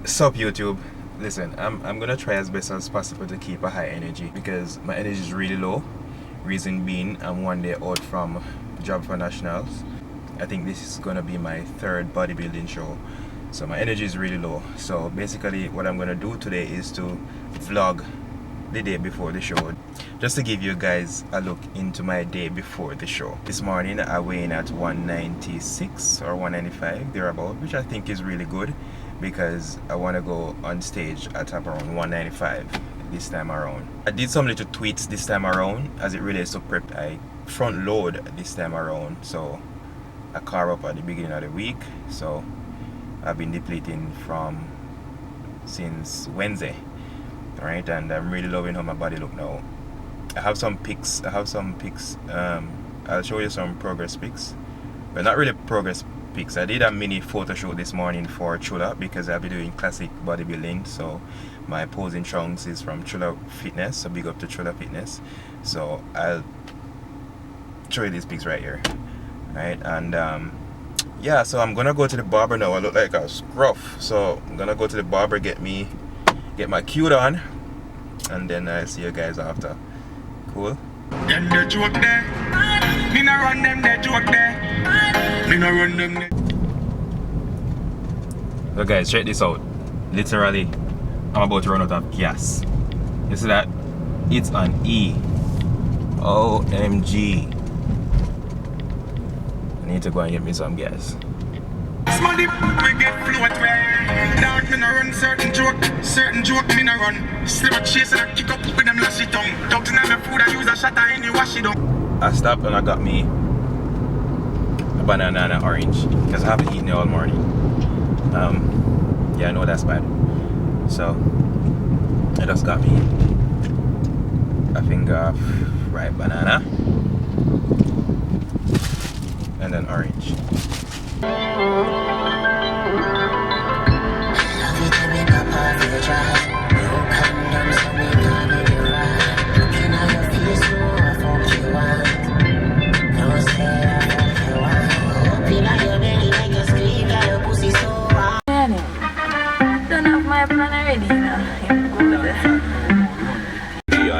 Sup YouTube, listen, I'm gonna try as best as possible to keep a high energy because my energy is really low. Reason being, I'm 1 day out from Jabbfa Nationals. I think this is gonna be my 3rd bodybuilding show, so my energy is really low. So basically what I'm gonna do today is to vlog the day before the show, just to give you guys a look into my day before the show. This morning I weigh in at 196 or 195 thereabout, which I think is really good because I want to go on stage at around 195 this time around. I did some little tweaks this time around as it relates to prep. I front load this time around, so I carb up at the beginning of the week, so I've been depleting from since Wednesday, right? And I'm really loving how my body look now. I have some pics. I'll show you some progress pics, but not really progress pics. I did a mini photo shoot this morning for Chula because I'll be doing classic bodybuilding, so my posing trunks is from Chula Fitness, so big up to Chula Fitness. So I'll show you these pics right here, right? And yeah, so I'm gonna go to the barber now. I look like a scruff, so I'm gonna go to the barber, get my cute on, and then I'll see you guys after. Cool? Them the joke there. Me no run them the joke there. Me no run them there. So guys, check this out. Literally, I'm about to run out of gas. You see that? It's an E. OMG. I need to go and get me some gas. Smarty, we get float where. Dark me no run certain joke me no run. Slip a chase and I kick up with them lashy tongue. Dogs in my food I use a shot and you wash it down. I stopped and I got me a banana and an orange because I haven't eaten it all morning. Yeah, I know that's bad. So I just got me a finger of ripe banana and an orange.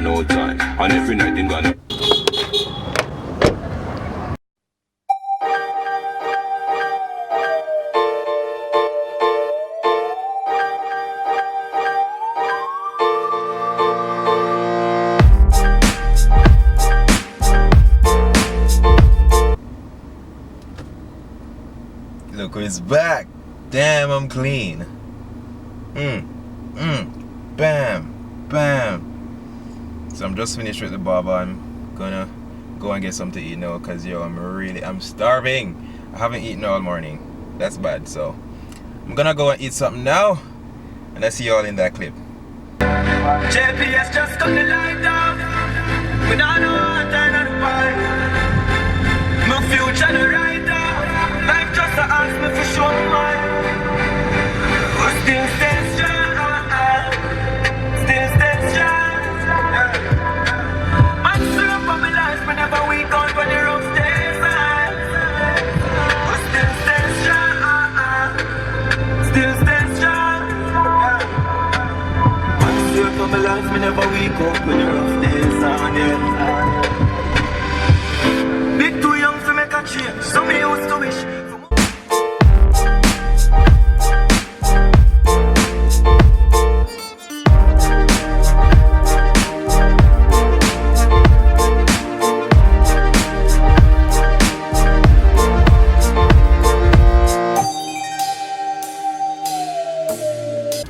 No time, and every night in Ghana. Look who's back. Damn, I'm clean. Bam, bam. So I'm just finished with the barber. I'm gonna go and get something to eat now because yo, I'm starving. I haven't eaten all morning. That's bad. So I'm gonna go and eat something now, and I see you all in that clip. JPS just cut the light down. Without no time on the pie. My future the right down. Life just to ask me for sure mine. Still stay strong. Still stay strong. Whenever we gone for the rough days, still stay strong, still stay strong. I'm sure for my life, whenever we go for the rough days, bit too young to make a change, so me used to wish.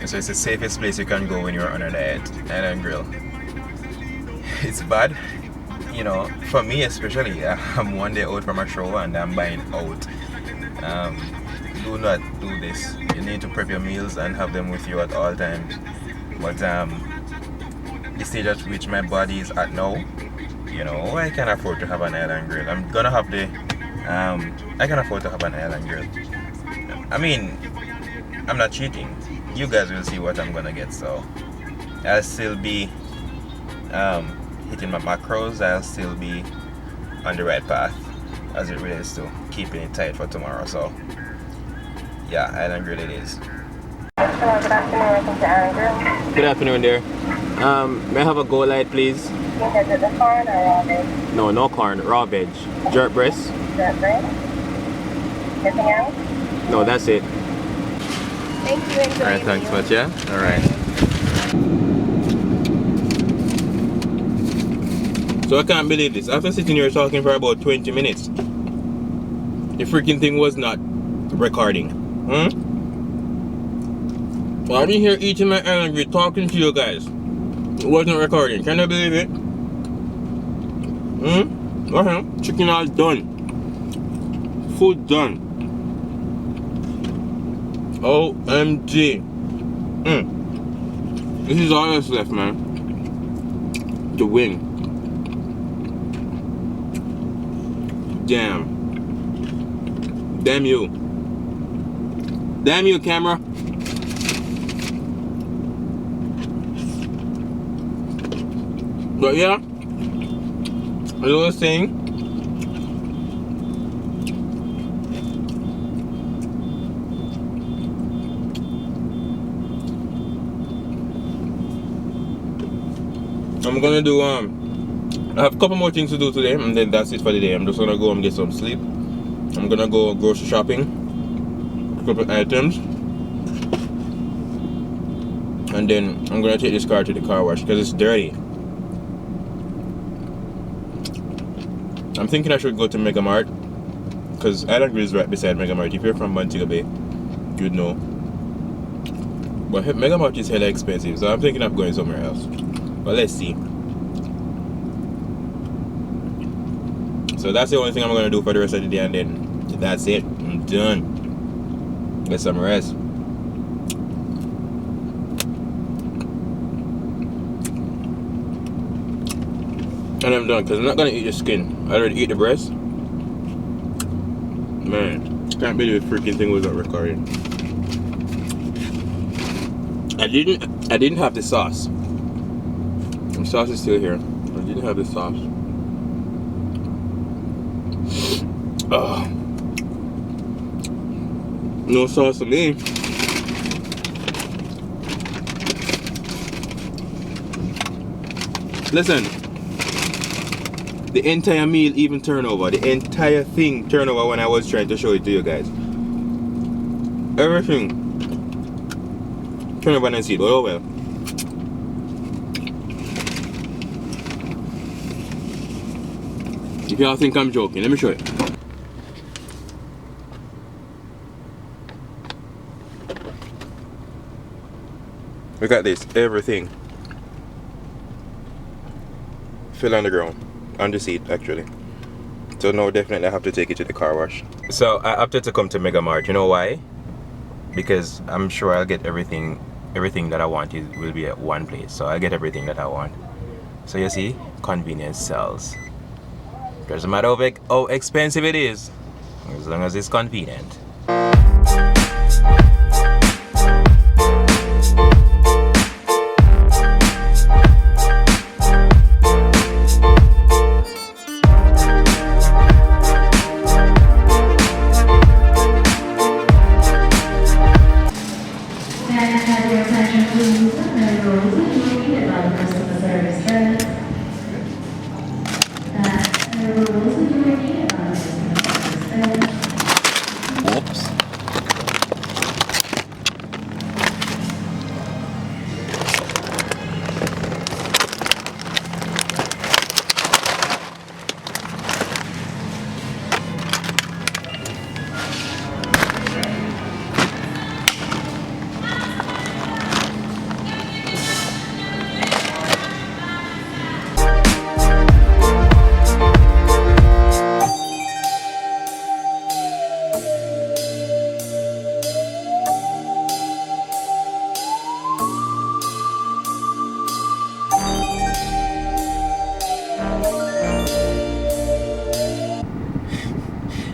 So it's the safest place you can go when you're on a diet, Island Grill. It's bad, you know, for me especially. I'm 1 day out from a show and I'm buying out. Do not do this. You need to prep your meals and have them with you at all times. But the stage at which my body is at now, you know, I can afford to have an Island Grill. I'm gonna have the I can afford to have an Island Grill. I mean, I'm not cheating. You guys will see what I'm gonna get. So I'll still be hitting my macros. I'll still be on the right path as it relates to keeping it tight for tomorrow. So yeah, Island Grill it is. Good afternoon, welcome to Aaron. Good afternoon there. May I have a go light, please? Is it the corn or raw veg? No, no corn, raw veg. Jerk breast? Jerk breast. Anything else? No, that's it. Thank you. Enjoy. Alright, thanks much, yeah? Alright. So I can't believe this. After sitting here talking for about 20 minutes, the freaking thing was not recording. Well, I've been here eating my energy, talking to you guys. It wasn't recording. Can you believe it? Okay. Chicken all done. Food done. OMG. This is all that's left, man. The wing. Damn. Damn you. Damn you, camera. But yeah, as I was saying, I'm gonna do I have a couple more things to do today, and then that's it for the day. I'm just gonna go and get some sleep. I'm gonna go grocery shopping, a couple items, and then I'm gonna take this car to the car wash because it's dirty. I'm thinking I should go to Mega Mart because Islandville is right beside Mega Mart. If you're from Montego Bay, you'd know. But Mega Mart is hella expensive, so I'm thinking of going somewhere else. But let's see. So that's the only thing I'm gonna do for the rest of the day, and then that's it. I'm done. Get some rest. And I'm done because I'm not gonna eat the skin. I already eat the breast. Man, can't believe the freaking thing was not recording. I didn't have the sauce. The sauce is still here. I didn't have the sauce. Oh. No sauce for me. Listen. The entire meal even turnover. The entire thing turnover when I was trying to show it to you guys. Everything. Turn over and see it. But oh well. If y'all think I'm joking, let me show you. Look at this. Everything fell on the ground. On the seat actually. So now definitely I have to take it to the car wash. So I opted to come to Mega Mart. You know why? Because I'm sure I'll get everything that I want will be at one place. So I'll get everything that I want. So you see, convenience sells. Doesn't matter how expensive it is, as long as it's convenient.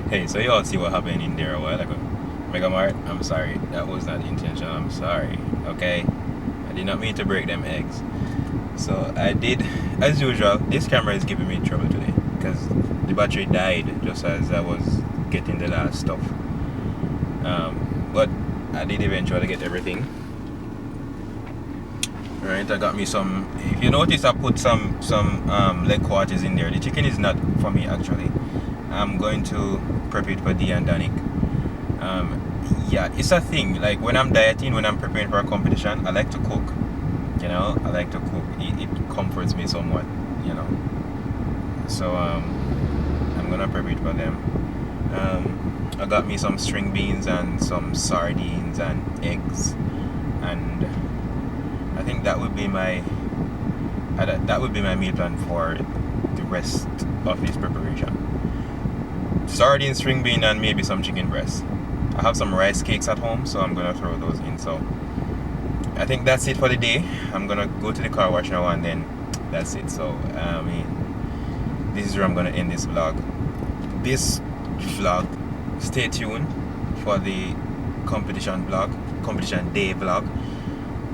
Hey, so y'all see what happened in there a while ago. Mega Mart, I'm sorry. That was not intentional. I'm sorry. Okay? I did not mean to break them eggs. So I did, as usual, this camera is giving me trouble today because the battery died just as I was getting the last stuff. But I did eventually get everything. Right, I got me some. If you notice, I put some leg quarters in there. The chicken is not for me actually. I'm going to prep it for Dee and Danik. Yeah, it's a thing. Like when I'm dieting, when I'm preparing for a competition, I like to cook. You know, I like to cook. It comforts me somewhat. You know. So I'm gonna prep it for them. I got me some string beans and some sardines and eggs, and I think that would be my meal plan for the rest of this preparation. Sardine, string bean, and maybe some chicken breast. I have some rice cakes at home, so I'm gonna throw those in. So I think that's it for the day. I'm gonna go to the car wash now, and then that's it. So this is where I'm gonna end this vlog. Stay tuned for the competition day vlog.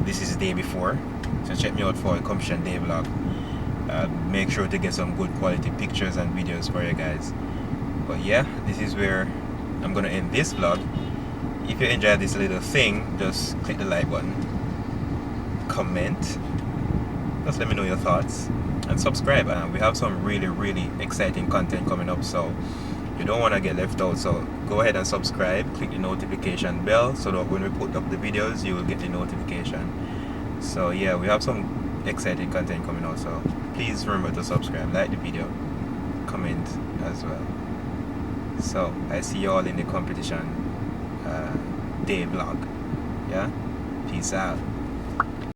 This is the day before, so check me out for the competition day vlog. Make sure to get some good quality pictures and videos for you guys. But yeah, this is where I'm gonna end this vlog. If you enjoyed this little thing, just click the like button, comment, just let me know your thoughts, and subscribe. We have some really exciting content coming up, so you don't want to get left out. So go ahead and subscribe, click the notification bell, so that when we put up the videos you will get the notification. So yeah, we have some exciting content coming out, so please remember to subscribe, like the video, comment as well. So I see you all in the competition day vlog. Yeah, peace out.